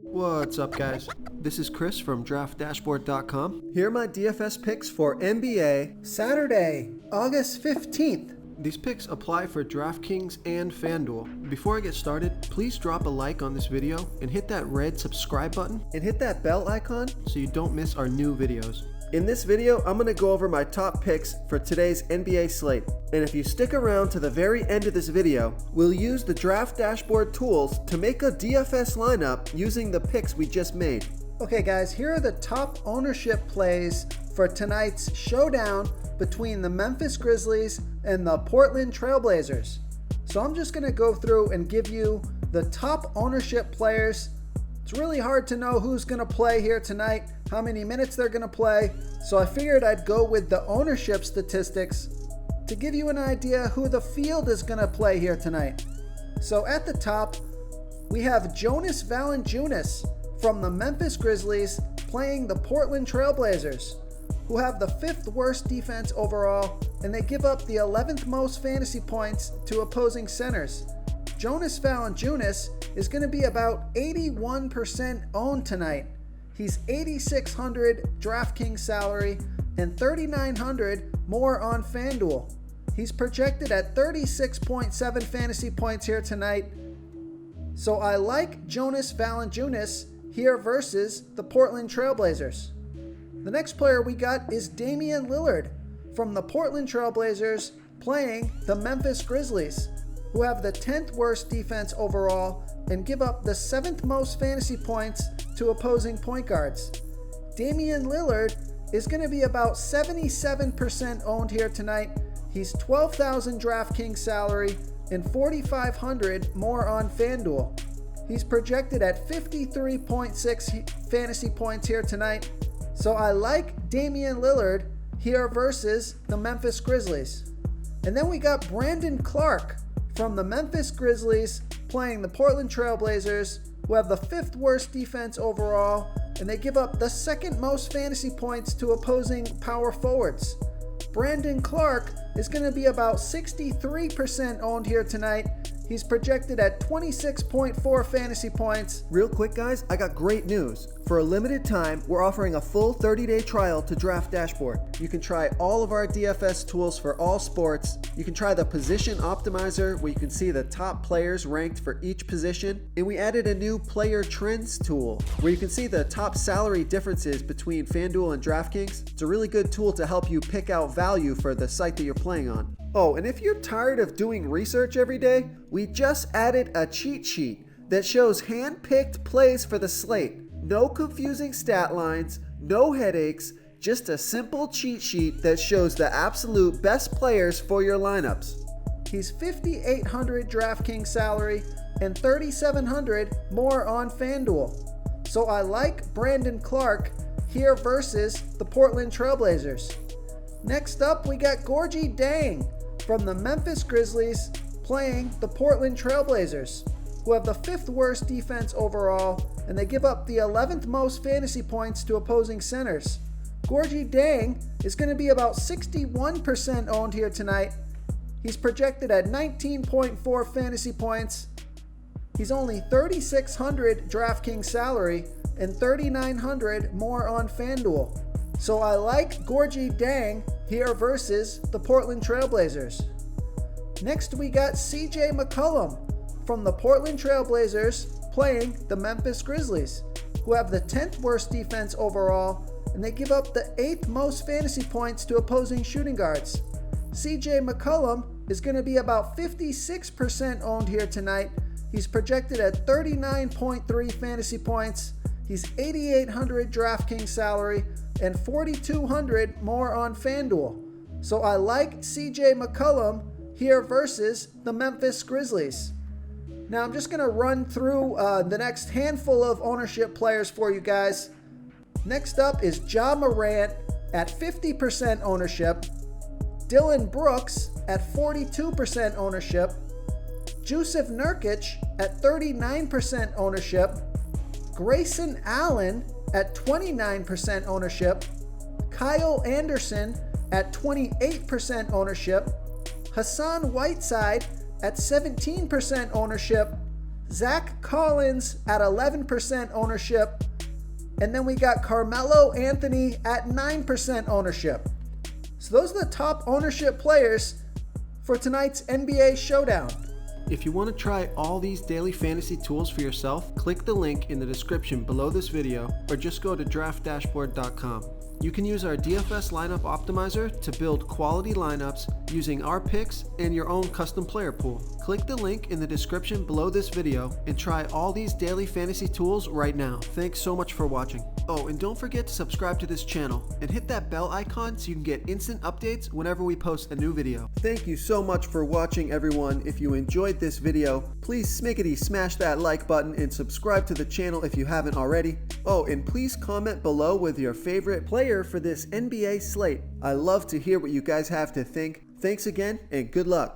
What's up, guys? This is Chris from DraftDashboard.com. Here are my DFS picks for NBA Saturday, August 15th. These picks apply for DraftKings and FanDuel. Before I get started, please drop a like on this video and hit that red subscribe button and hit that bell icon so you don't miss our new videos. In this video, I'm going to go over my top picks for today's NBA slate. And if you stick around to the very end of this video, we'll use the Draft Dashboard tools to make a DFS lineup using the picks we just made. Okay guys, here are the top ownership plays for tonight's showdown between the Memphis Grizzlies and the Portland Trail Blazers. So I'm just going to go through and give you the top ownership players. It's really hard to know who's going to play here tonight, how many minutes they're going to play, so I figured I'd go with the ownership statistics to give you an idea who the field is going to play here tonight. So at the top, we have Jonas Valanciunas from the Memphis Grizzlies playing the Portland Trail Blazers, who have the 5th worst defense overall, and they give up the 11th most fantasy points to opposing centers. Jonas Valanciunas is going to be about 81% owned tonight. He's $8,600 DraftKings salary and $3,900 more on FanDuel. He's projected at 36.7 fantasy points here tonight. So I like Jonas Valanciunas here versus the Portland Trail Blazers. The next player we got is Damian Lillard from the Portland Trail Blazers playing the Memphis Grizzlies, who have the 10th worst defense overall and give up the 7th most fantasy points to opposing point guards. Damian Lillard is going to be about 77% owned here tonight. He's $12,000 DraftKings salary and $4,500 more on FanDuel. He's projected at 53.6 fantasy points here tonight. So I like Damian Lillard here versus the Memphis Grizzlies. And then we got Brandon Clarke from the Memphis Grizzlies playing the Portland Trail Blazers, who have the 5th worst defense overall, and they give up the 2nd most fantasy points to opposing power forwards. Brandon Clarke is going to be about 63% owned here tonight. He's projected at 26.4 fantasy points. Real quick guys, I got great news. For a limited time, we're offering a full 30-day trial to Draft Dashboard. You can try all of our DFS tools for all sports. You can try the position optimizer where you can see the top players ranked for each position. And we added a new player trends tool where you can see the top salary differences between FanDuel and DraftKings. It's a really good tool to help you pick out value for the site that you're playing on. Oh, and if you're tired of doing research every day, we just added a cheat sheet that shows hand-picked plays for the slate. No confusing stat lines, no headaches, just a simple cheat sheet that shows the absolute best players for your lineups. He's $5,800 DraftKings salary and $3,700 more on FanDuel. So I like Brandon Clarke here versus the Portland Trail Blazers. Next up, we got Gorgui Dieng from the Memphis Grizzlies playing the Portland Trail Blazers, who have the 5th worst defense overall, and they give up the 11th most fantasy points to opposing centers. Gorgui Dieng is going to be about 61% owned here tonight. He's projected at 19.4 fantasy points. He's only $3,600 DraftKings salary and $3,900 more on FanDuel. So I like Gorgui Dieng here versus the Portland Trail Blazers. Next we got CJ McCollum from the Portland Trail Blazers playing the Memphis Grizzlies, who have the 10th worst defense overall, and they give up the 8th most fantasy points to opposing shooting guards. CJ McCollum is going to be about 56% owned here tonight. He's projected at 39.3 fantasy points. He's $8,800 DraftKings salary and $4,200 more on FanDuel. So I like CJ McCollum here versus the Memphis Grizzlies. Now I'm just going to run through the next handful of ownership players for you guys. Next up is Ja Morant at 50% ownership, Dylan Brooks at 42% ownership, Jusuf Nurkic at 39% ownership, Grayson Allen at 29% ownership, Kyle Anderson at 28% ownership, Hassan Whiteside at 17% ownership, Zach Collins at 11% ownership. And then we got Carmelo Anthony at 9% ownership. So those are the top ownership players for tonight's NBA Showdown. If you want to try all these daily fantasy tools for yourself, click the link in the description below this video or just go to draftdashboard.com. You can use our DFS lineup optimizer to build quality lineups using our picks and your own custom player pool. Click the link in the description below this video and try all these daily fantasy tools right now. Thanks so much for watching. Oh, and don't forget to subscribe to this channel and hit that bell icon so you can get instant updates whenever we post a new video. Thank you so much for watching, everyone. If you enjoyed this video, please smickety smash that like button and subscribe to the channel if you haven't already. Oh, and please comment below with your favorite player for this NBA slate. I love to hear what you guys have to think. Thanks again and good luck.